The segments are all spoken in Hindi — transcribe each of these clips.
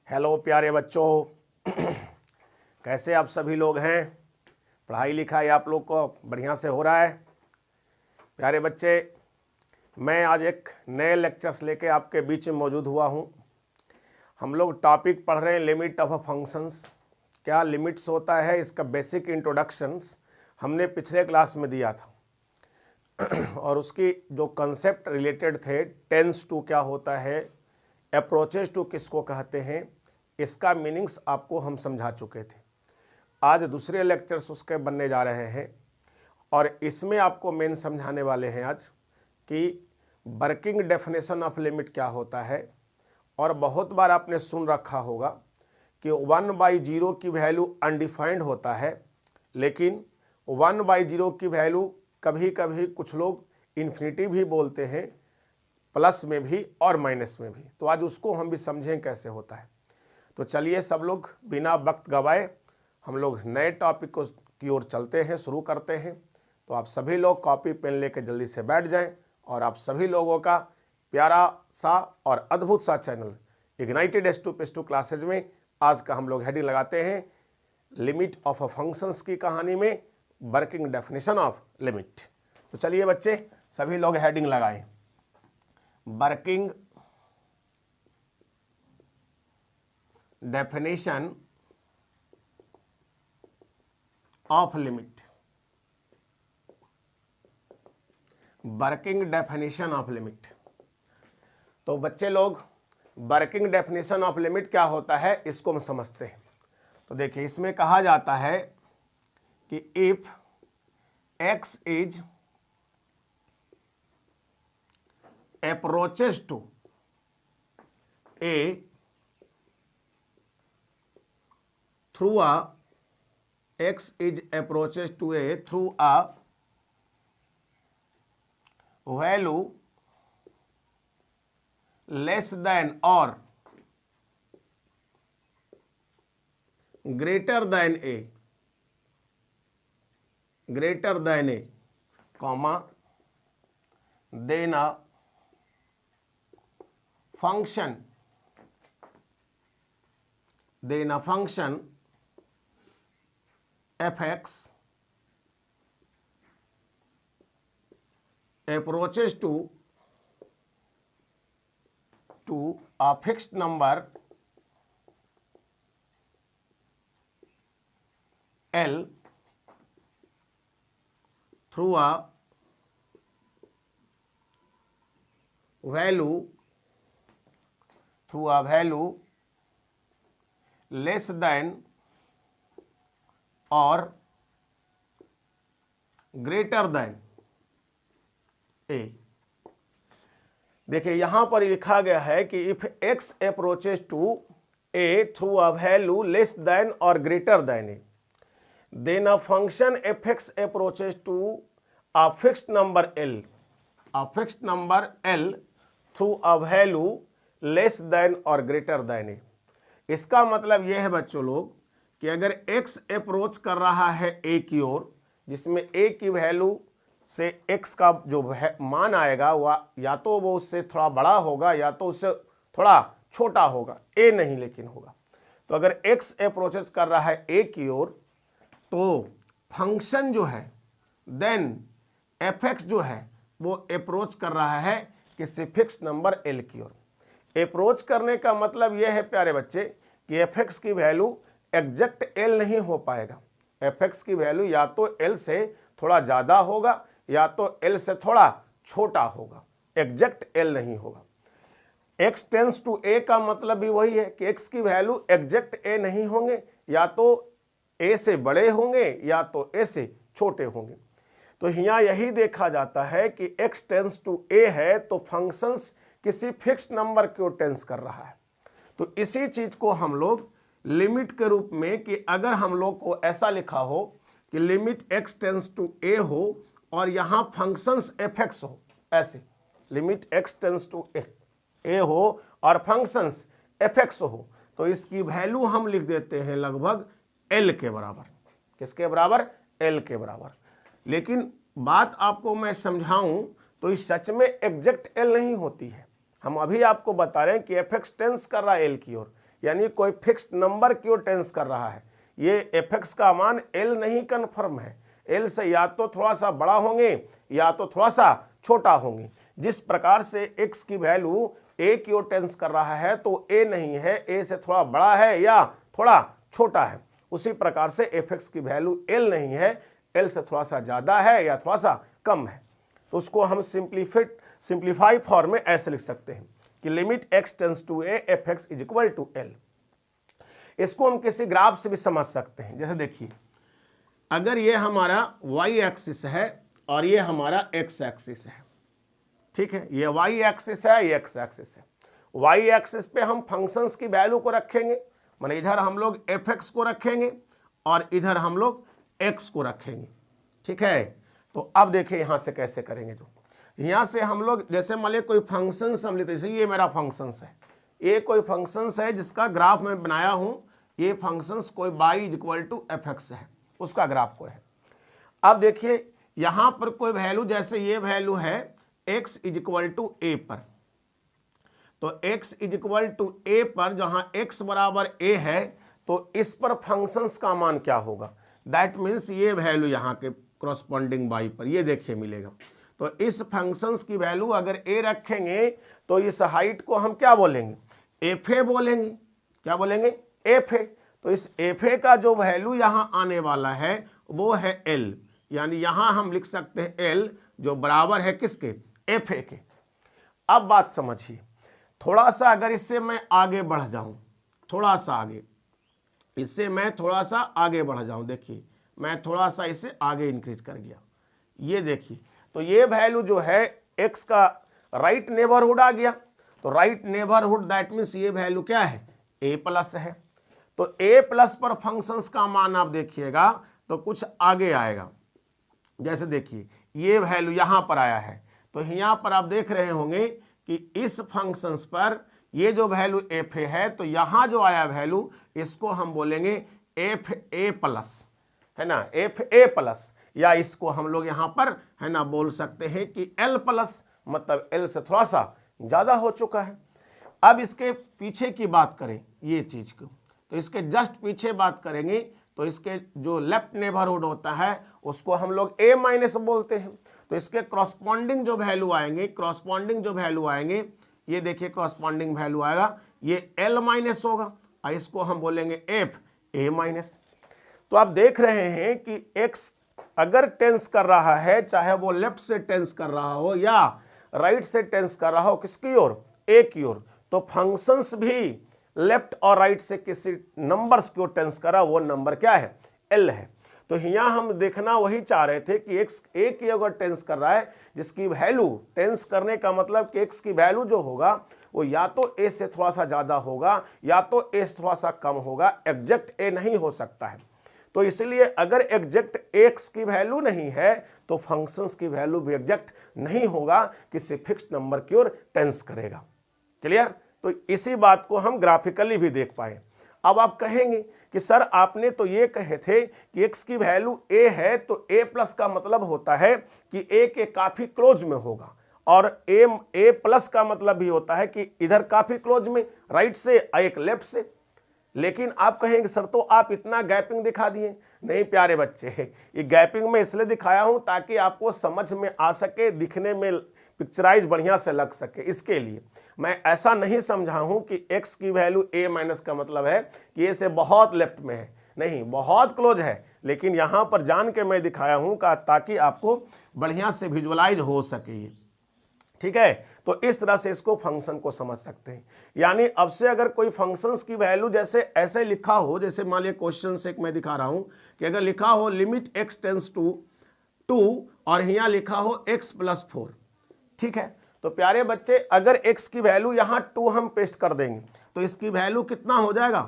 हेलो प्यारे बच्चों, कैसे आप सभी लोग हैं। पढ़ाई लिखाई आप लोग को बढ़िया से हो रहा है। प्यारे बच्चे, मैं आज एक नए लेक्चर्स लेके आपके बीच में मौजूद हुआ हूं। हम लोग टॉपिक पढ़ रहे हैं लिमिट ऑफ अ फंक्शंस। क्या लिमिट्स होता है, इसका बेसिक इंट्रोडक्शंस हमने पिछले क्लास में दिया था और उसकी जो कंसेप्ट रिलेटेड थे, टेंस टू क्या होता है, अप्रोचेज टू किसको कहते हैं, इसका मीनिंग्स आपको हम समझा चुके थे। आज दूसरे लेक्चर्स उसके बनने जा रहे हैं और इसमें आपको मेन समझाने वाले हैं आज कि वर्किंग डेफिनेशन ऑफ लिमिट क्या होता है। और बहुत बार आपने सुन रखा होगा कि 1/0 की वैल्यू अनडिफाइंड होता है, लेकिन 1/0 की वैल्यू कभी कभी कुछ लोग इन्फिनिटी भी बोलते हैं, प्लस में भी और माइनस में भी। तो आज उसको हम भी समझें कैसे होता है। तो चलिए सब लोग बिना वक्त गवाए हम लोग नए टॉपिक को की ओर चलते हैं, शुरू करते हैं। तो आप सभी लोग कॉपी पेन लेकर जल्दी से बैठ जाएं और आप सभी लोगों का प्यारा सा और अद्भुत सा चैनल इग्नाइटेड S2 क्लासेज में आज का हम लोग हेडिंग लगाते हैं लिमिट ऑफ अ फंक्शंस की कहानी में वर्किंग डेफिनेशन ऑफ लिमिट। तो चलिए बच्चे सभी लोग हेडिंग लगाएं, working definition of limit. Working definition of limit. तो बच्चे लोग वर्किंग डेफिनेशन ऑफ लिमिट क्या होता है इसको हम समझते हैं। तो देखिए इसमें कहा जाता है कि if x is approaches to a through a x is approaches to a through a value less than or greater than a comma then a function fx approaches to a fixed number L through a value less than or greater than a। देखिए यहां पर लिखा गया है कि if x approaches to a through a value less than or greater than a, then a function fx approaches to a fixed number L through a value less than or greater than a। इसका मतलब यह है बच्चों लोग कि अगर x अप्रोच कर रहा है a की ओर, जिसमें a की वैल्यू से x का जो मान आएगा वह या तो वो उससे थोड़ा बड़ा होगा या तो उससे थोड़ा छोटा होगा, a नहीं लेकिन होगा। तो अगर x अप्रोचेस कर रहा है a की ओर तो फंक्शन जो है देन fx जो है वो अप्रोच कर रहा है किसी फिक्स नंबर l की ओर। अप्रोच करने का मतलब यह है प्यारे बच्चे कि fx की वैल्यू एग्जैक्ट l नहीं हो पाएगा। fx की वैल्यू या तो l से थोड़ा ज़्यादा होगा या तो l से थोड़ा छोटा होगा, एग्जैक्ट l नहीं होगा। x टेंस टू a का मतलब भी वही है कि x की वैल्यू एग्जैक्ट a नहीं होंगे, या तो a से बड़े होंगे या तो a से छोटे होंगे। तो यहाँ यही देखा जाता है कि x टेंस टू a है तो फंक्शंस किसी फिक्स नंबर की ओर टेंस कर रहा है। तो इसी चीज को हम लोग लिमिट के रूप में, कि अगर हम लोग को ऐसा लिखा हो कि limit x tends to a हो और यहाँ फंक्शंस fx हो, ऐसे limit x tends to a हो और फंक्शंस fx हो, तो इसकी वैल्यू हम लिख देते हैं लगभग l के बराबर। किसके बराबर? l के बराबर। लेकिन बात आपको मैं समझाऊं तो इस सच में एग्जैक्ट l नहीं होती है। हम अभी आपको बता रहे हैं कि fx टेंस कर रहा है l की ओर, यानी कोई फिक्स्ड नंबर की ओर टेंस कर रहा है। ये एफ का मान एल नहीं कन्फर्म है, एल से या तो थोड़ा सा बड़ा होंगे या तो थोड़ा सा छोटा होंगे। जिस प्रकार से एक्स की वैल्यू ए की ओर टेंस कर रहा है तो ए नहीं है, ए से थोड़ा बड़ा है या थोड़ा छोटा है। उसी प्रकार से एफ की वैल्यू एल नहीं है, एल से थोड़ा सा ज़्यादा है या थोड़ा सा कम है। तो उसको हम सिंप्लीफाई फॉर्म में ऐसे लिख सकते हैं कि limit x tends to a f x is equal to l. इसको हम किसी ग्राफ से भी समझ सकते हैं। जैसे देखिए, अगर ये हमारा वाई एक्सिस है और ये हमारा एक्स एक्सिस है, ठीक है, ये वाई एक्सिस है, ये एक्स एक्सिस है। वाई एक्सिस पे हम फंक्शंस की वैल्यू को रखेंगे, माने इधर हम लोग एफ एक्स को रखेंगे और इधर हम लोग एक्स को रखेंगे, ठीक है। तो अब देखिए यहाँ से कैसे करेंगे। तो यहाँ से हम लोग जैसे मान लीजिए कोई फंक्शंस हम लेते, जैसे ये मेरा फंक्शंस है, ये कोई फंक्शंस है जिसका ग्राफ मैं बनाया हूँ, ये फंक्शंस कोई y is equal to f x है, उसका ग्राफ को है। अब देखिए यहाँ पर कोई वैल्यू, जैसे ये वैल्यू है x इज इक्वल टू ए पर, तो x इज इक्वल टू ए पर जहाँ x बराबर a है तो इस पर फंक्शंस का मान क्या होगा, दैट मीन्स ये वैल्यू यहाँ के क्रॉसपॉन्डिंग बाई पर ये देखिए मिलेगा। तो इस फंक्शंस की वैल्यू अगर a रखेंगे तो इस हाइट को हम क्या बोलेंगे, एफ ए बोलेंगे। क्या बोलेंगे, एफ ए। तो इस एफ ए का जो वैल्यू यहाँ आने वाला है वो है l, यानी यहाँ हम लिख सकते हैं l जो बराबर है किसके, एफ ए के। अब बात समझिए, थोड़ा सा अगर इससे मैं आगे बढ़ जाऊं, थोड़ा सा आगे, इससे मैं थोड़ा सा आगे बढ़ जाऊं, देखिए मैं थोड़ा सा इसे आगे इंक्रीज कर गया, ये देखिए, तो ये वैल्यू जो है x का राइट नेबरहुड आ गया। तो राइट नेबरहुड दैट मीन्स ये वैल्यू क्या है, a प्लस है। तो a प्लस पर फंक्शंस का मान आप देखिएगा तो कुछ आगे आएगा। जैसे देखिए ये वैल्यू यहाँ पर आया है, तो यहाँ पर आप देख रहे होंगे कि इस फंक्शंस पर ये जो वैल्यू एफ ए है, तो यहाँ जो आया वैल्यू इसको हम बोलेंगे एफ ए प्लस, है ना, एफ ए प्लस, या इसको हम लोग यहाँ पर है ना बोल सकते हैं कि एल प्लस, मतलब एल से थोड़ा सा ज़्यादा हो चुका है। अब इसके पीछे की बात करें ये चीज़ को, तो इसके जस्ट पीछे बात करेंगे तो इसके जो लेफ्ट नेबरहुड होता है उसको हम लोग ए माइनस बोलते हैं। तो इसके क्रॉसपॉन्डिंग जो वैल्यू आएंगे, क्रॉसपॉन्डिंग जो वैल्यू आएंगे, ये देखिए क्रॉसपॉन्डिंग वैल्यू आएगा, ये एल माइनस होगा और इसको हम बोलेंगे एफ ए माइनस। तो आप देख रहे हैं कि एक्स अगर टेंस कर रहा है, चाहे वो लेफ्ट से टेंस कर रहा हो या राइट से टेंस कर रहा हो, किसकी ओर, ए की ओर, तो फंक्शंस भी लेफ्ट और राइट से किसी नंबर्स की ओर टेंस करा, वो नंबर क्या है, एल है। तो यहाँ हम देखना वही चाह रहे थे कि एक्स ए की अगर टेंस कर रहा है, जिसकी वैल्यू, टेंस करने का मतलब कि एक्स की वैल्यू जो होगा वो या तो ए से थोड़ा सा ज़्यादा होगा या तो ए से थोड़ा सा कम होगा, एग्जैक्ट ए नहीं हो सकता है। तो इसलिए अगर एग्जैक्ट एक्स की वैल्यू नहीं है तो फंक्शंस की वैल्यू भी एग्जैक्ट नहीं होगा, किसी फिक्स्ड नंबर की ओर टेंस करेगा। क्लियर। तो इसी बात को हम ग्राफिकली भी देख पाए। अब आप कहेंगे कि सर आपने तो ये कहे थे कि x की वैल्यू a है, तो a प्लस का मतलब होता है कि a के काफ़ी क्लोज में होगा, और a प्लस का मतलब भी होता है कि इधर काफ़ी क्लोज में, राइट से एक लेफ्ट से। लेकिन आप कहेंगे सर तो आप इतना गैपिंग दिखा दिए। नहीं प्यारे बच्चे, ये गैपिंग मैं इसलिए दिखाया हूँ ताकि आपको समझ में आ सके, दिखने में पिक्चराइज बढ़िया से लग सके। इसके लिए मैं ऐसा नहीं समझा हूँ कि x की वैल्यू a माइनस का मतलब है कि a से बहुत लेफ्ट में है, नहीं, बहुत क्लोज है, लेकिन यहाँ पर जान के मैं दिखाया हूँ ताकि आपको बढ़िया से विजुअलाइज हो सके ये। ठीक है, तो इस तरह से इसको फंक्शन को समझ सकते हैं। यानी अब से अगर कोई फंक्शंस की वैल्यू जैसे ऐसे लिखा हो, जैसे मान लिया क्वेश्चन से मैं दिखा रहा हूँ कि अगर लिखा हो लिमिट x टेंस टू 2 और यहाँ लिखा हो x प्लस 4, ठीक है, तो प्यारे बच्चे अगर x की वैल्यू यहाँ 2 हम पेस्ट कर देंगे तो इसकी वैल्यू कितना हो जाएगा,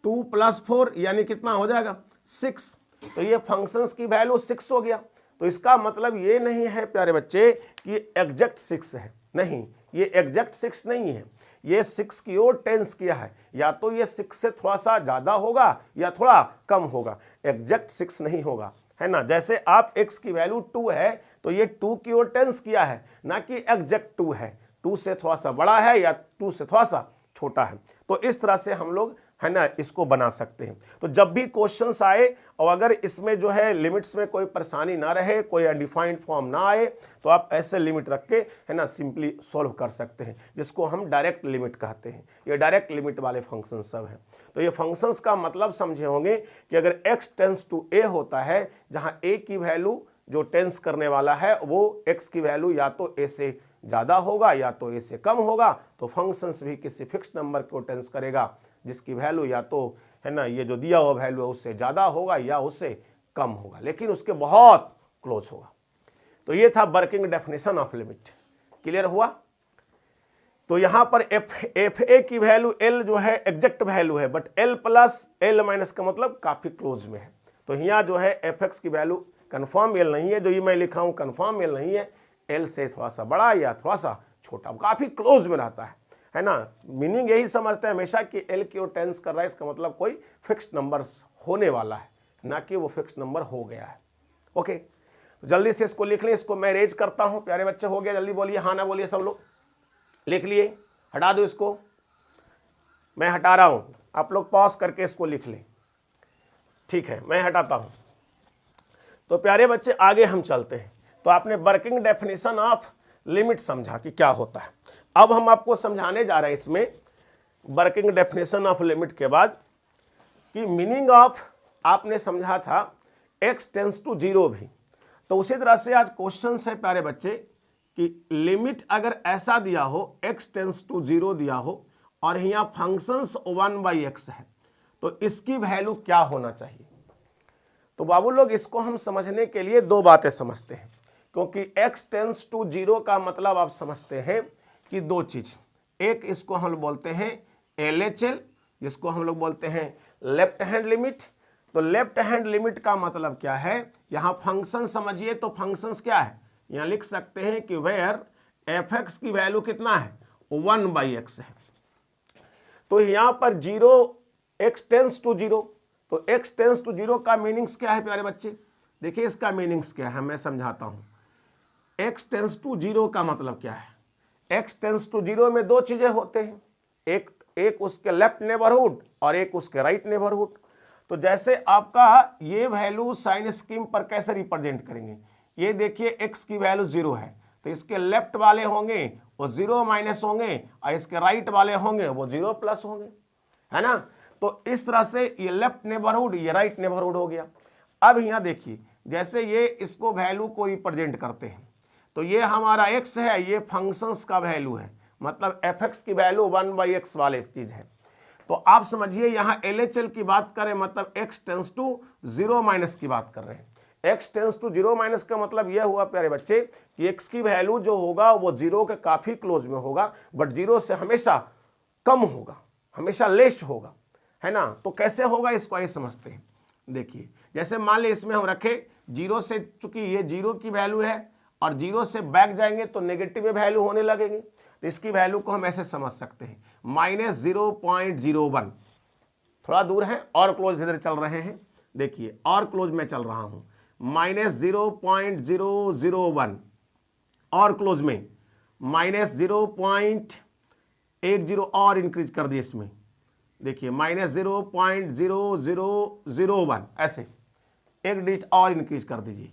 2 प्लस 4 यानी कितना हो जाएगा, 6। तो ये फंक्शंस की वैल्यू 6 हो गया। तो इसका मतलब ये नहीं है प्यारे बच्चे कि एग्जैक्ट 6 है, नहीं, ये एग्जैक्ट 6 नहीं है, ये 6 की ओर टेंस किया है, या तो ये 6 से थोड़ा सा ज़्यादा होगा या थोड़ा कम होगा, एग्जैक्ट 6 नहीं होगा, है ना। जैसे आप x की वैल्यू 2 है तो ये 2 की ओर टेंस किया है, ना कि एग्जैक्ट 2 है, 2 से थोड़ा सा बड़ा है या 2 से थोड़ा सा छोटा है। तो इस तरह से हम लोग है ना इसको बना सकते हैं। तो जब भी क्वेश्चंस आए और अगर इसमें जो है लिमिट्स में कोई परेशानी ना रहे, कोई अनडिफाइंड फॉर्म ना आए, तो आप ऐसे लिमिट रख के है ना सिंपली सॉल्व कर सकते हैं, जिसको हम डायरेक्ट लिमिट कहते हैं। ये डायरेक्ट लिमिट वाले फंक्शन सब हैं। तो ये फंक्शंस का मतलब समझे होंगे कि अगर x टेंस टू a होता है, जहाँ a की वैल्यू जो टेंस करने वाला है वो x की वैल्यू या तो a से ज़्यादा होगा या तो a से कम होगा, तो फंक्शंस भी किसी फिक्स नंबर को टेंस करेगा जिसकी वैल्यू या तो है ना ये जो दिया हुआ वैल्यू है उससे ज़्यादा होगा या उससे कम होगा, लेकिन उसके बहुत क्लोज होगा। तो ये था working definition of limit. Clear हुआ? तो यहाँ पर एफ ए की वैल्यू एल जो है एग्जैक्ट वैल्यू है, but L plus L minus का मतलब काफ़ी क्लोज में है। तो यहाँ जो है एफ एक्स की वैल्यू कन्फर्म एल नहीं है, जो ये मैं लिखा हूँ कन्फर्म एल नहीं है, एल से थोड़ा सा बड़ा या थोड़ा सा छोटा, काफ़ी क्लोज में रहता है ना। मीनिंग यही समझते हैं हमेशा कि एल की ओर टेंस कर रहा है, इसका मतलब कोई फिक्स नंबर होने वाला है, ना कि वो फिक्स नंबर हो गया है। ओके, तो जल्दी से इसको लिख लें, इसको मैं रेज करता हूँ। प्यारे बच्चे हो गया? जल्दी बोलिए, हाँ ना बोलिए सब लोग। लिख लिए? हटा दो इसको, मैं हटा रहा हूँ, आप लोग पॉज करके इसको लिख लें। ठीक है, मैं हटाता हूँ। तो प्यारे बच्चे आगे हम चलते हैं। तो आपने वर्किंग डेफिनेशन ऑफ लिमिट समझा कि क्या होता है। अब हम आपको समझाने जा रहे हैं इसमें वर्किंग डेफिनेशन ऑफ लिमिट के बाद कि मीनिंग ऑफ आपने समझा था x टेंस टू 0 भी। तो उसी तरह से आज क्वेश्चन है प्यारे बच्चे कि लिमिट अगर ऐसा दिया हो x टेंस टू 0 दिया हो और यहाँ फंक्शंस 1/x है, तो इसकी वैल्यू क्या होना चाहिए। तो बाबू लोग इसको हम समझने के लिए दो बातें समझते हैं, क्योंकि x टेंस टू 0 का मतलब आप समझते हैं कि दो चीज, एक इसको हम बोलते हैं LHL, जिसको हम लोग बोलते हैं लेफ्ट हैंड लिमिट। तो लेफ्ट हैंड लिमिट का मतलब क्या है, यहाँ फंक्शन समझिए। तो फंक्शंस क्या है, यहाँ लिख सकते हैं कि वेयर fx की वैल्यू कितना है 1/x है। तो यहाँ पर 0 x टेंस टू 0, तो x टेंस टू 0 का मीनिंग्स क्या है प्यारे बच्चे। देखिए इसका मीनिंग्स क्या है, मैं समझाता हूँ। x टेंस टू 0 का मतलब क्या है, x टेंस टू 0 में दो चीजें होते हैं, एक उसके लेफ्ट नेबरहुड और एक उसके राइट नेबरहुड। तो जैसे आपका ये वैल्यू साइन स्कीम पर कैसे रिप्रेजेंट करेंगे, ये देखिए x की वैल्यू 0 है, तो इसके लेफ्ट वाले होंगे वो 0 माइनस होंगे और इसके राइट वाले होंगे वो 0 प्लस होंगे, है ना। तो इस तरह से ये लेफ्ट नेबरहुड ये राइट नेबरहुड हो गया। अब यहाँ देखिए जैसे ये इसको वैल्यू को रिप्रेजेंट करते हैं, तो ये हमारा x है, ये फंक्शंस का वैल्यू है, मतलब fx की वैल्यू 1/x वाले चीज है। तो आप समझिए यहाँ LHL की बात करें मतलब x टेंस टू 0 माइनस की बात कर रहे हैं। x टेंस टू 0 माइनस का मतलब यह हुआ प्यारे बच्चे कि x की वैल्यू जो होगा वो 0 के काफी क्लोज में होगा, बट 0 से हमेशा कम होगा, हमेशा लेस होगा, है ना। तो कैसे होगा इसको आइए समझते हैं। देखिए जैसे मान ली इसमें हम रखे 0 से, चूंकि ये 0 की वैल्यू है और 0 से बैक जाएंगे तो नेगेटिव में वैल्यू होने लगेगी, तो इसकी वैल्यू को हम ऐसे समझ सकते हैं -0.01। थोड़ा दूर है और क्लोज इधर चल रहे हैं, देखिए और क्लोज में चल रहा हूं, -0.001 और क्लोज में -0.10 और इंक्रीज कर दिए इसमें, देखिए -0.0001, ऐसे एक डिजिट और इंक्रीज कर दीजिए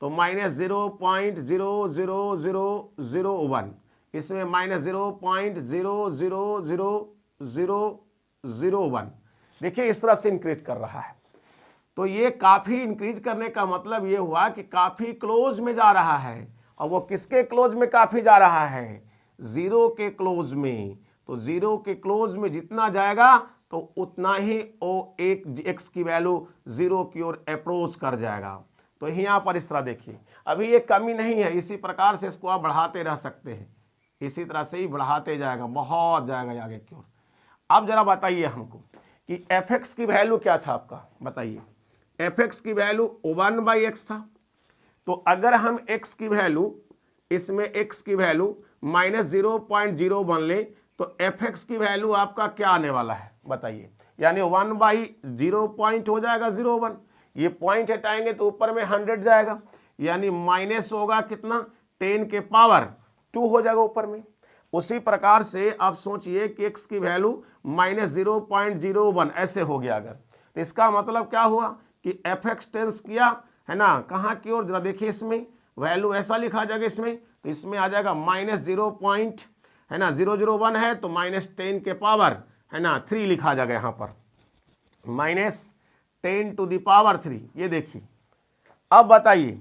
तो -0.00001, इसमें -0.0000001। देखिए इस तरह से इंक्रीज कर रहा है। तो ये काफी इंक्रीज करने का मतलब ये हुआ कि काफी क्लोज में जा रहा है, और वो किसके क्लोज में काफी जा रहा है, 0 के क्लोज में। तो 0 के क्लोज में जितना जाएगा तो उतना ही वो एक x की वैल्यू 0 की ओर अप्रोच कर जाएगा। तो यहाँ पर इस तरह देखिए अभी ये कमी नहीं है, इसी प्रकार से इसको आप बढ़ाते रह सकते हैं, इसी तरह से ही बढ़ाते जाएगा, बहुत जाएगा आगे की ओर। अब जरा बताइए हमको कि fx की वैल्यू क्या था आपका, बताइए। fx की वैल्यू 1/x था, तो अगर हम x की वैल्यू इसमें x की वैल्यू -0.01 ले तो fx की वैल्यू आपका क्या आने वाला है बताइए, यानी 1/0 पॉइंट हो जाएगा 0.1, ये पॉइंट हटाएंगे तो ऊपर में 100 जाएगा, यानी माइनस होगा कितना 10 के पावर 2 हो जाएगा ऊपर में। उसी प्रकार से आप सोचिए कि x की वैल्यू -0.01 ऐसे हो गया अगर, तो इसका मतलब क्या हुआ कि fx टेंस किया है ना कहाँ की ओर, जरा देखिए इसमें वैल्यू ऐसा लिखा जाएगा इसमें, तो इसमें आ जाएगा -0 है ना 001 है तो -10 के पावर है ना 3 लिखा जाएगा यहाँ पर, -10 टू द पावर 3। ये देखिए अब बताइए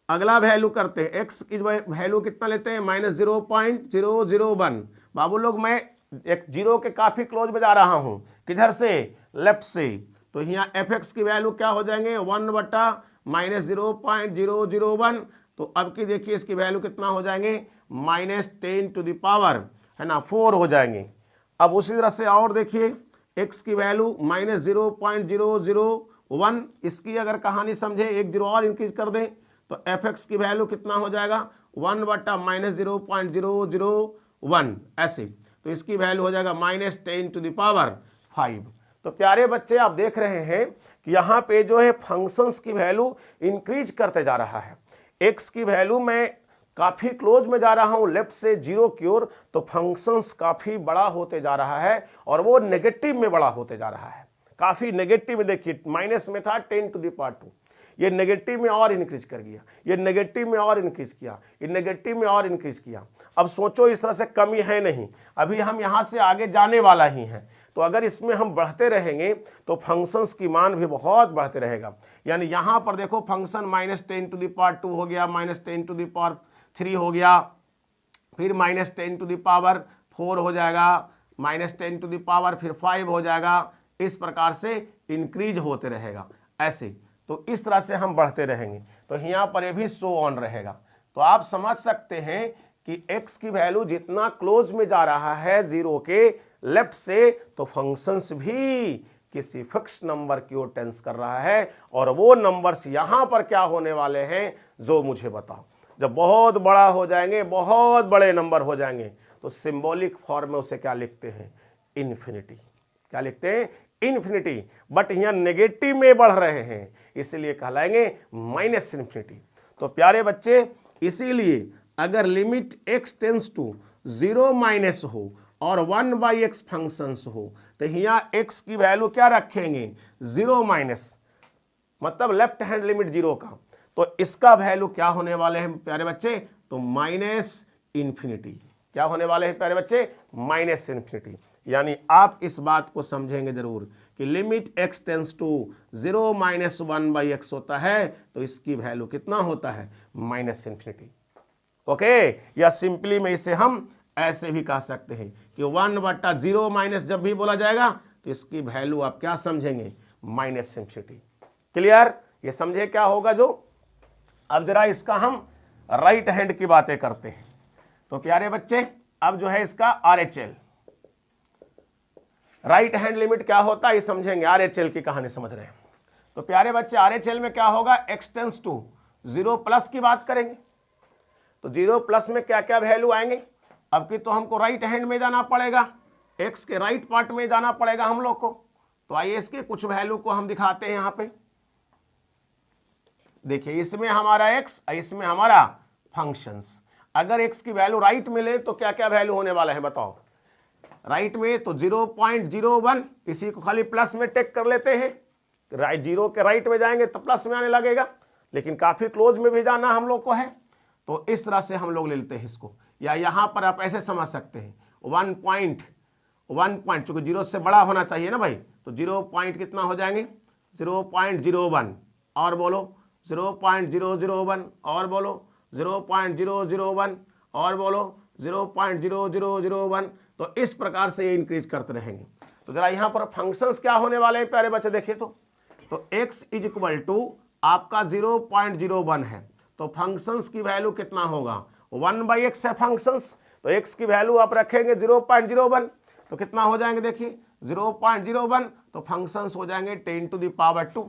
अगला वैल्यू करते हैं, x की वैल्यू कितना लेते हैं -0.001। बाबू लोग मैं एक जीरो के काफ़ी क्लोज में जा रहा हूँ, किधर से, लेफ्ट से, तो यहाँ fx की वैल्यू क्या हो जाएंगे 1/-0.001। तो अब की देखिए इसकी वैल्यू कितना हो जाएंगे -10 टू द पावर है ना 4 हो जाएंगे। अब उसी तरह से और देखिए x की वैल्यू -0.001, इसकी अगर कहानी समझे एक जीरो और इंक्रीज कर दें तो fx की वैल्यू कितना हो जाएगा 1/-0.001 ऐसे, तो इसकी वैल्यू हो जाएगा -10 टू द पावर 5। तो प्यारे बच्चे आप देख रहे हैं कि यहाँ पे जो है फंक्शंस की वैल्यू इंक्रीज करते जा रहा है। x की वैल्यू में काफ़ी क्लोज में जा रहा हूँ लेफ्ट से जीरो की ओर, तो फंक्शंस काफ़ी बड़ा होते जा रहा है और वो नेगेटिव में बड़ा होते जा रहा है, काफ़ी नेगेटिव में। देखिए माइनस में था 10 टू द पावर 2, ये नेगेटिव में और इंक्रीज कर गया, ये नेगेटिव में और इंक्रीज किया, ये नेगेटिव में और इंक्रीज किया। अब सोचो इस तरह से कमी है नहीं, अभी हम यहाँ से आगे जाने वाला ही हैं, तो अगर इसमें हम बढ़ते रहेंगे तो फंक्शंस की मान भी बहुत बढ़ते रहेगा। यानी यहाँ पर देखो फंक्शन -10 टू द पावर 2 हो गया, -10 टू द पावर 3 हो गया, फिर -10 टू द पावर 4 हो जाएगा, -10 टू द पावर फिर 5 हो जाएगा, इस प्रकार से इंक्रीज होते रहेगा ऐसे। तो इस तरह से हम बढ़ते रहेंगे, तो यहाँ पर ये भी शो ऑन रहेगा। तो आप समझ सकते हैं कि x की वैल्यू जितना क्लोज में जा रहा है जीरो के लेफ्ट से, तो फंक्शंस भी किसी फिक्स नंबर की ओर टेंस कर रहा है, और वो नंबर्स यहाँ पर क्या होने वाले हैं जो मुझे बताओ। जब बहुत बड़ा हो जाएंगे, बहुत बड़े नंबर हो जाएंगे, तो सिंबॉलिक फॉर्म में उसे क्या लिखते हैं, इन्फिनिटी। क्या लिखते हैं, इन्फिनिटी। बट यहाँ नेगेटिव में बढ़ रहे हैं, इसलिए कहलाएंगे -इन्फिनिटी। तो प्यारे बच्चे इसीलिए अगर लिमिट x टेंस टू 0 हो और 1/x फंक्शंस हो, तो यहाँ x की वैल्यू क्या रखेंगे 0 मतलब लेफ्ट हैंड लिमिट जीरो का, तो इसका वैल्यू क्या होने वाले हैं प्यारे बच्चे, तो -इन्फिनिटी। क्या होने वाले हैं प्यारे बच्चे, -इन्फिनिटी। यानी आप इस बात को समझेंगे जरूर कि limit x tends to 0 - 1/x होता है, तो इसकी वैल्यू कितना होता है -इन्फिनिटी। ओके, या सिंपली में इसे हम ऐसे भी कह सकते हैं कि 1/0 जब भी बोला जाएगा तो इसकी वैल्यू आप क्या समझेंगे, -इन्फिनिटी। क्लियर, ये समझे क्या होगा जो। अब जरा इसका हम राइट हैंड की बातें करते हैं। तो प्यारे बच्चे अब जो है इसका RHL, राइट हैंड लिमिट क्या होता है ये समझेंगे, RHL की कहानी समझ रहे हैं। तो प्यारे बच्चे RHL में क्या होगा, x टेंस टू 0+ की बात करेंगे, तो 0+ में क्या क्या वैल्यू आएंगे। अब की तो हमको राइट हैंड में जाना पड़ेगा, x के राइट पार्ट में जाना पड़ेगा हम लोग को। तो आइए इसके कुछ वैल्यू को हम दिखाते हैं यहाँ पे। देखिए इसमें हमारा x, इसमें हमारा फंक्शंस। अगर x की वैल्यू राइट में ले तो क्या क्या वैल्यू होने वाला है बताओ। राइट में तो 0.01, इसी को खाली प्लस में टेक कर लेते हैं, राइट जीरो के राइट में जाएंगे तो प्लस में आने लगेगा, लेकिन काफी क्लोज में भी जाना हम लोग को है, तो इस तरह से हम लोग ले लेते हैं इसको। या यहाँ पर आप ऐसे समझ सकते हैं 1 चूंकि जीरो से बड़ा होना चाहिए ना भाई, तो 0 कितना हो जाएंगे 0.01, और बोलो 0.001, और बोलो 0.001, और बोलो 0.0001। तो इस प्रकार से ये इंक्रीज करते रहेंगे। तो जरा यहाँ पर फंक्शंस क्या होने वाले हैं प्यारे बच्चे देखिए, तो x इज इक्वल टू आपका 0.01 है, तो फंक्शंस की वैल्यू कितना होगा 1/x है फंक्शंस, तो x की वैल्यू आप रखेंगे 0.01, तो कितना हो जाएंगे देखिए 0.01, तो फंक्शंस हो जाएंगे 10 टू द पावर 2।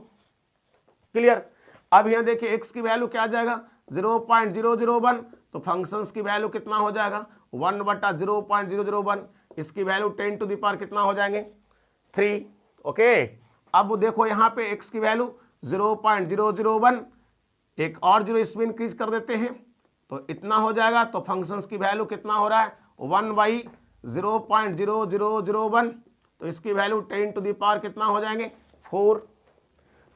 क्लियर। अब यहाँ देखिए x की वैल्यू क्या आ जाएगा 0.001, तो फंक्शंस की वैल्यू कितना हो जाएगा 1/0.001, इसकी वैल्यू 10 टू द पावर कितना हो जाएंगे 3। ओके, अब देखो यहाँ पे x की वैल्यू 0.001, एक और जीरो इसमें इंक्रीज कर देते हैं तो इतना हो जाएगा, तो फंक्शंस की वैल्यू कितना हो रहा है 1/0.0001, तो इसकी वैल्यू 10 टू द पावर कितना हो जाएंगे 4।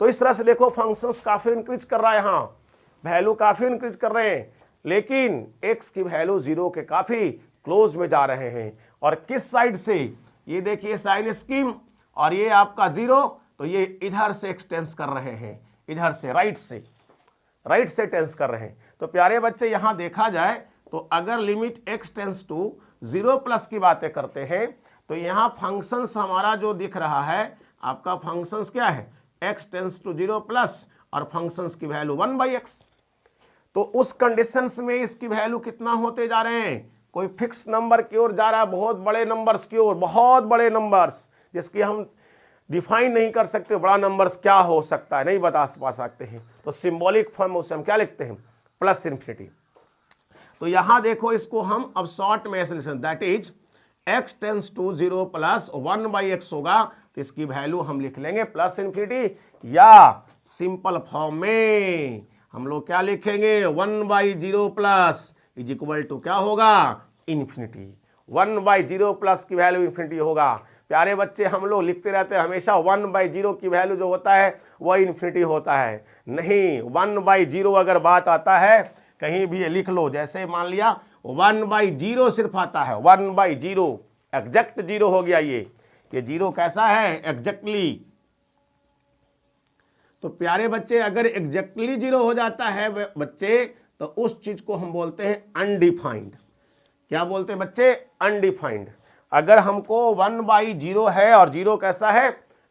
तो इस तरह से देखो फंक्शंस काफ़ी इंक्रीज कर रहा है, यहाँ वैल्यू काफ़ी इंक्रीज कर रहे हैं, लेकिन x की वैल्यू 0 के काफ़ी क्लोज में जा रहे हैं। और किस साइड से, ये देखिए साइन स्कीम, और ये आपका 0, तो ये इधर से एक्सटेंस कर रहे हैं, इधर से राइट से टेंस कर रहे हैं। तो प्यारे बच्चे यहाँ देखा जाए तो अगर लिमिट x टेंस टू 0+ की बातें करते हैं तो यहाँ फंक्शंस हमारा जो दिख रहा है आपका फंक्शंस क्या है, x टेंस टू 0+ और फंक्शंस की वैल्यू 1/x। तो उस कंडीशंस में इसकी वैल्यू कितना होते जा रहे हैं, कोई फिक्स नंबर की ओर जा रहा है, बहुत बड़े नंबर्स की ओर, बहुत बड़े नंबर्स जिसकी हम डिफाइन नहीं कर सकते, बड़ा नंबर्स क्या हो सकता है नहीं बता पा सकते हैं। तो सिंबॉलिक फॉर्म उसे हम क्या लिखते हैं, +∞। तो यहां देखो इसको हम अब शॉर्ट में ऐसे लिखते हैं, that is x tends to 0 + 1/x होगा, तो इसकी वैल्यू हम लिख लेंगे +∞, या सिंपल फॉर्म में हम लोग क्या लिखेंगे 1/0+ इज इक्वल टू क्या होगा इन्फिनिटी। 1/0+ की वैल्यू इन्फिनिटी होगा। प्यारे बच्चे हम लोग लिखते रहते हैं हमेशा 1/0 की वैल्यू जो होता है वह इन्फिनिटी होता है, नहीं 1/0 अगर बात आता है कहीं भी लिख लो, जैसे मान लिया 1/0 सिर्फ आता है, 1/0 एग्जैक्ट 0 हो गया, ये 0 कैसा है एग्जैक्टली। तो प्यारे बच्चे अगर एग्जैक्टली 0 हो जाता है बच्चे तो उस चीज को हम बोलते हैं अनडिफाइंड। क्या बोलते हैं बच्चे, अनडिफाइंड। अगर हमको 1/0 है और 0 कैसा है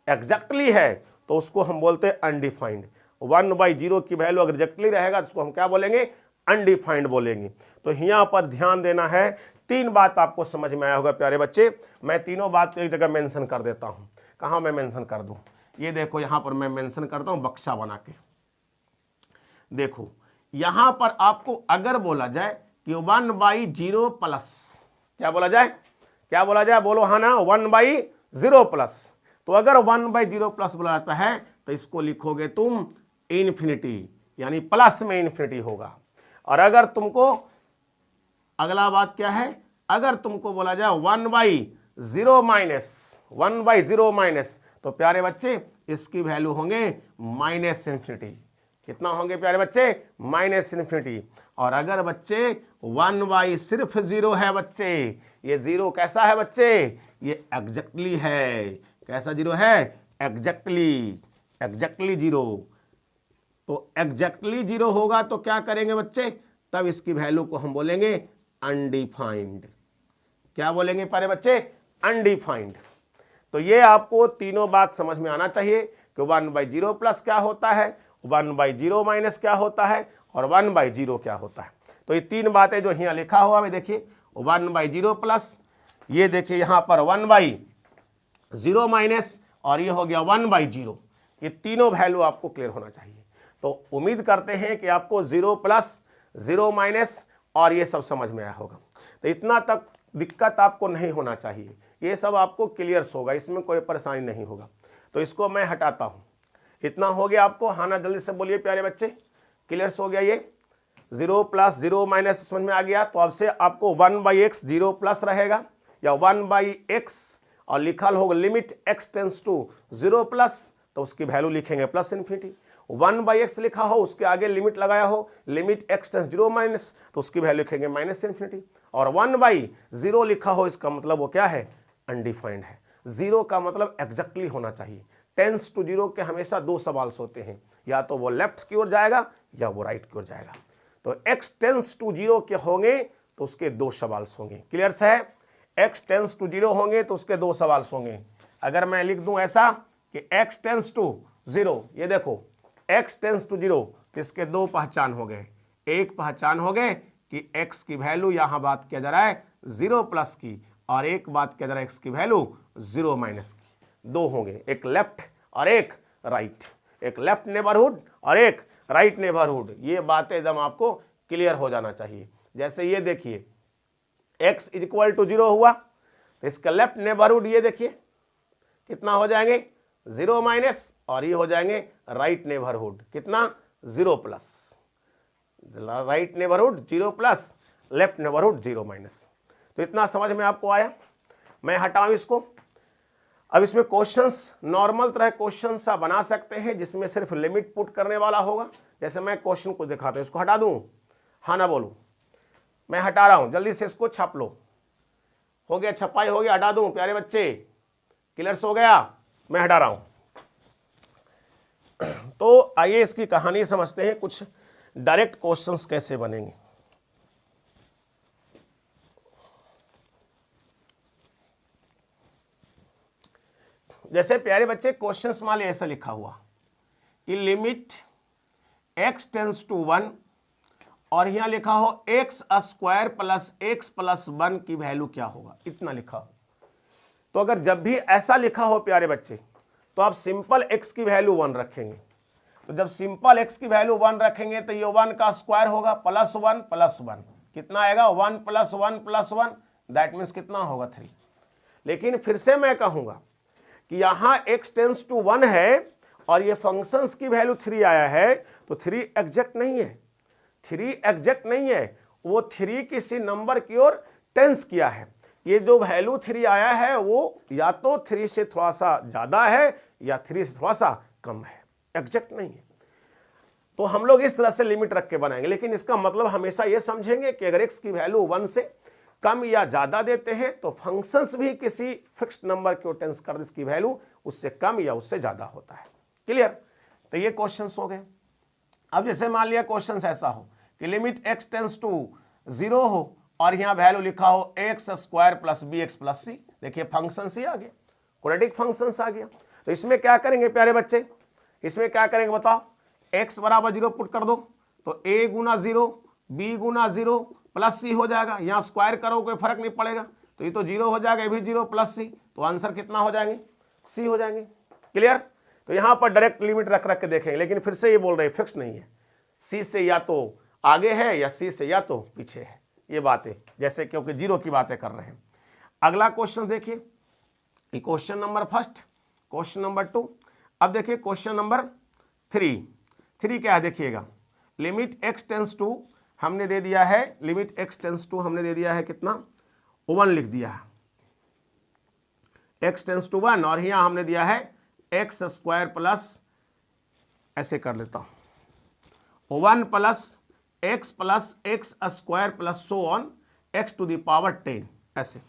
एग्जैक्टली है तो उसको हम बोलते हैं अनडिफाइंड। 1/0 की वैल्यू अगर एग्जैक्टली रहेगा तो उसको हम क्या बोलेंगे अनडिफाइंड बोलेंगे। तो यहाँ पर ध्यान देना है, 3 बात आपको समझ में आया होगा प्यारे बच्चे। मैं तीनों बात एक जगह मेंशन कर देता हूँ, कहाँ मैं मेंशन कर दूँ, ये देखो यहाँ पर मैं मेंशन करता हूँ बक्सा बना के। देखो यहाँ पर आपको अगर बोला जाए कि 1/0+, क्या बोला जाए, क्या बोला जाए, बोलो हाँ ना 1/0+। तो अगर 1/0+ बोला जाता है तो इसको लिखोगे तुम इन्फिनिटी, यानी प्लस में इन्फिनिटी होगा। और अगर तुमको अगला बात क्या है, अगर तुमको बोला जाए 1/0- तो प्यारे बच्चे इसकी वैल्यू होंगे -∞। कितना होंगे प्यारे बच्चे -∞। और अगर बच्चे 1/सिर्फ 0 है बच्चे, ये 0 कैसा है बच्चे, ये एग्जैक्टली है, कैसा 0 है एग्जैक्टली 0। तो एग्जैक्टली 0 होगा तो क्या करेंगे बच्चे, तब इसकी वैल्यू को हम बोलेंगे अनडिफाइंड। क्या बोलेंगे प्यारे बच्चे अनडिफाइंड। तो ये आपको तीनों बात समझ में आना चाहिए कि 1/0+ क्या होता है, 1/0- क्या होता है और 1/0 क्या होता है। तो ये 3 बातें जो यहाँ लिखा हुआ है देखिए 1/0+, ये देखिए यहाँ पर 1/0- और ये हो गया 1/0, ये तीनों वैल्यू आपको क्लियर होना चाहिए। तो उम्मीद करते हैं कि आपको 0+, 0- और ये सब समझ में आया होगा। तो इतना तक दिक्कत आपको नहीं होना चाहिए, ये सब आपको क्लियर्स होगा, इसमें कोई परेशानी नहीं होगा। तो इसको मैं हटाता हूँ, इतना हो गया आपको, हाँ ना जल्दी से बोलिए प्यारे बच्चे, क्लियर्स हो गया ये 0+, 0- समझ में आ गया। तो अब से आपको 1/x 0+ रहेगा या 1/x और लिखा होगा लिमिट x टेंस टू 0+, तो उसकी वैल्यू लिखेंगे +∞। 1/x लिखा हो उसके आगे लिमिट लगाया हो लिमिट x टेंस 0- तो उसकी वैल्यू लिखेंगे -∞। और 1/0 लिखा हो इसका मतलब वो क्या है अनडिफाइंड है। 0 का मतलब एग्जैक्टली होना चाहिए। टेंस टू 0 के हमेशा 2 सवाल होते हैं, या तो वो लेफ्ट की ओर जाएगा या वो राइट की ओर जाएगा। तो x टेंस टू 0 के होंगे तो उसके 2 सवाल होंगे। क्लियर है, x टेंस टू 0 होंगे तो उसके 2 सवाल होंगे। अगर मैं लिख दूं ऐसा कि x टेंस टू 0, ये देखो x टेंस टू 0, तो इसके 2 पहचान हो गए। एक पहचान हो गए कि x की वैल्यू यहां बात किया जा रहा है 0+ की, और एक बात किया जा रहा है x की वैल्यू 0- की। 2 होंगे, एक लेफ्ट और एक राइट, एक लेफ्ट नेबरहुड और एक राइट नेबरहुड। ये बातें एकदम आपको क्लियर हो जाना चाहिए। जैसे ये देखिए x = 0 हुआ तो इसका लेफ्ट नेबरहुड ये देखिए कितना हो जाएंगे 0- और ये हो जाएंगे राइट नेबरहुड कितना 0+। Right neighbourhood 0+, left neighbourhood 0-। तो इतना समझ में आपको आया। मैं हटाऊं इसको। अब इसमें क्वेश्चंस नॉर्मल तरह क्वेश्चन सा बना सकते हैं जिसमें सिर्फ लिमिट पुट करने वाला होगा। जैसे मैं क्वेश्चन को दिखाता हूं, इसको हटा दूं, हाँ ना बोलूं? मैं हटा रहा हूं, जल्दी से इसको छाप लो। हो गया, छपाई हो गया, हटा दूं प्यारे बच्चे? क्लियर्स हो गया? मैं हटा रहा हूं। तो आइए इसकी कहानी समझते हैं, कुछ डायरेक्ट क्वेश्चंस कैसे बनेंगे। जैसे प्यारे बच्चे क्वेश्चंस मान लिया ऐसा लिखा हुआ कि लिमिट x टेंस टू 1 और यहां लिखा हो x square plus x plus 1 की वैल्यू क्या होगा, इतना लिखा हो। तो अगर जब भी ऐसा लिखा हो प्यारे बच्चे तो आप सिंपल x की वैल्यू 1 रखेंगे। तो जब सिंपल x की वैल्यू 1 रखेंगे तो ये 1 का स्क्वायर होगा प्लस 1 प्लस 1 कितना आएगा, 1 प्लस 1 प्लस 1, दैट मीन्स कितना होगा 3। लेकिन फिर से मैं कहूंगा कि यहां x टेंस टू 1 है और ये फंक्शंस की वैल्यू 3 आया है, तो 3 एग्जैक्ट नहीं है, 3 एग्जैक्ट नहीं है, वो 3 किसी नंबर की ओर टेंस किया है। ये जो वैल्यू 3 आया है वो या तो 3 से थोड़ा सा ज्यादा है या 3 से थोड़ा सा कम है, एग्जैक्ट नहीं है। तो हम लोग इस तरह से लिमिट रख के बनाएंगे, लेकिन इसका मतलब हमेशा ये समझेंगे कि अगर x की वैल्यू 1 से कम या ज्यादा देते हैं तो फंक्शंस भी किसी फिक्स्ड नंबर की ओर टेंस कर, इसकी वैल्यू उससे कम या उससे ज्यादा होता है। क्लियर? तो ये क्वेश्चंस हो गए। अब जैसे मान लिया क्वेश्चंस ऐसा हो कि लिमिट x टेंस टू 0 हो और यहाँ वैल्यू लिखा हो x square plus bx plus c। देखिए फंक्शन ही आ गया, क्वाड्रेटिक फंक्शंस आ गया। तो इसमें क्या करेंगे प्यारे बच्चे, इसमें क्या करेंगे बताओ? x बराबर 0 पुट कर दो तो a Guna 0 b Guna 0 plus c हो जाएगा। यहाँ स्क्वायर करो कोई फर्क नहीं पड़ेगा, तो ये तो 0 हो जाएगा, ये भी 0 प्लस c, तो आंसर कितना हो जाएंगे? c हो जाएंगे। क्लियर? तो यहाँ पर डायरेक्ट लिमिट रख रख के देखेंगे, लेकिन फिर से ये बोल रहे हैं फिक्स नहीं है, c से या तो आगे है या c से या तो पीछे है, ये बातें जैसे क्योंकि 0 की बातें कर रहे हैं। अगला क्वेश्चन देखिए, question number first, question number 2। अब देखिए क्वेश्चन नंबर 3 क्या है देखिएगा। लिमिट x टेंस टू हमने दे दिया है, लिमिट x टेंस टू हमने दे दिया है कितना, 1 लिख दिया है, x टेंस टू 1, और यहाँ हमने दिया है x स्क्वायर प्लस, ऐसे कर लेता हूं 1 plus x square plus so on x to the power 10, ऐसे।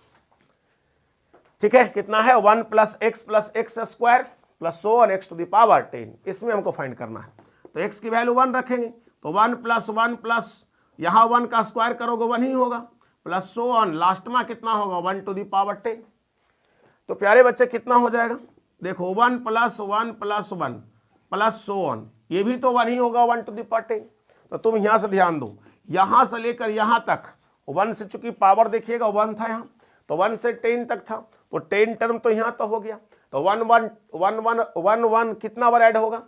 ठीक है, कितना है 1 plus x square plus so on x to the power 10, इसमें हमको फाइंड करना है। तो x की वैल्यू 1 रखेंगे तो 1 प्लस यहाँ 1 का स्क्वायर करोगे 1 ही होगा, प्लस सो ऑन लास्ट में कितना होगा 1 टू द पावर 10। तो प्यारे बच्चे कितना हो जाएगा, देखो 1 प्लस 1 प्लस सो ऑन, ये भी तो 1 ही होगा 1 टू द पावर 10। तो तुम यहाँ से ध्यान दो, यहाँ से लेकर यहाँ तक 1 से चूंकि पावर देखिएगा 1 था यहाँ, तो 1 से 10 तक था, तो 10 टर्म तो यहाँ तो हो गया, तो 1 कितना बार ऐड होगा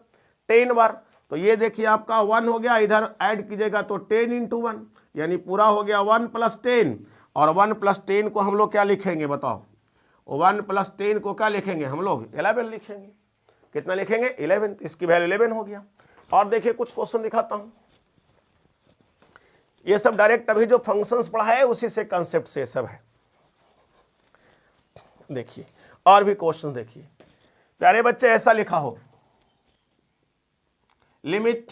10 बार। तो ये देखिए आपका 1 हो गया, इधर ऐड कीजिएगा तो 10 इंटू 1, यानी पूरा हो गया 1 प्लस 10, और 1 प्लस 10 को हम लोग क्या लिखेंगे बताओ, 1 प्लस 10 को क्या लिखेंगे हम लोग 11 लिखेंगे। कितना लिखेंगे 11, इसकी वैल्यू 11 हो गया। और देखिए कुछ क्वेश्चन दिखाता हूं, ये सब डायरेक्ट अभी जो फंक्शंस पढ़ा है उसी से कंसेप्ट से सब है। देखिए और भी क्वेश्चन देखिए प्यारे बच्चे, ऐसा लिखा हो लिमिट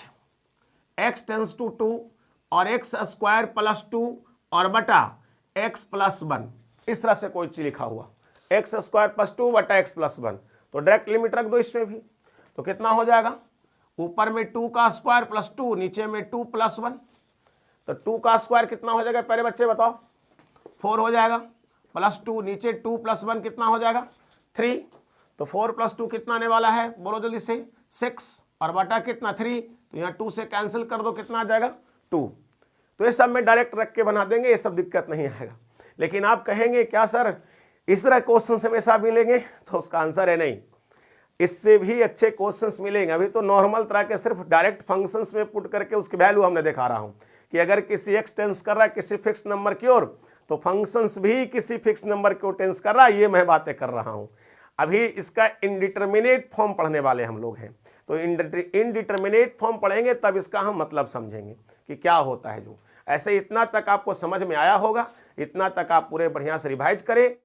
x टेंस टू 2 और x स्क्वायर प्लस 2 और बटा x प्लस 1, इस तरह से कोई चीज लिखा हुआ x स्क्वायर प्लस 2 बटा x प्लस 1, तो डायरेक्ट लिमिट रख दो इसमें भी। तो कितना हो जाएगा, ऊपर में 2 का स्क्वायर प्लस 2, नीचे में 2 प्लस 1, तो 2 का स्क्वायर कितना हो जाएगा पहले बच्चे बताओ, 4 हो जाएगा, प्लस 2 नीचे 2 प्लस 1 कितना हो जाएगा 3, तो 4 प्लस 2 कितना आने वाला है बोलो जल्दी से 6, और बटा कितना 3, तो यहाँ 2 से कैंसिल कर दो कितना आ जाएगा 2। तो ये सब में डायरेक्ट रख के बना देंगे, ये सब दिक्कत नहीं आएगा। लेकिन आप कहेंगे क्या सर इस तरह क्वेश्चन हमेशा मिलेंगे, तो उसका आंसर है नहीं, इससे भी अच्छे क्वेश्चंस मिलेंगे। अभी तो नॉर्मल तरह के सिर्फ डायरेक्ट फंक्शंस में पुट करके उसकी वैल्यू हमने दिखा रहा हूँ कि अगर किसी x टेंस कर रहा है किसी फिक्स नंबर की ओर, तो फंक्शंस भी किसी फिक्स नंबर की ओर टेंस कर रहा है, ये मैं बातें कर रहा हूँ। अभी इसका इनडिटर्मिनेट फॉर्म पढ़ने वाले हम लोग हैं, तो इनडिटर्मिनेट फॉर्म पढ़ेंगे तब इसका हम मतलब समझेंगे कि क्या होता है। जो ऐसे इतना तक आपको समझ में आया होगा, इतना तक आप पूरे बढ़िया से रिवाइज करें।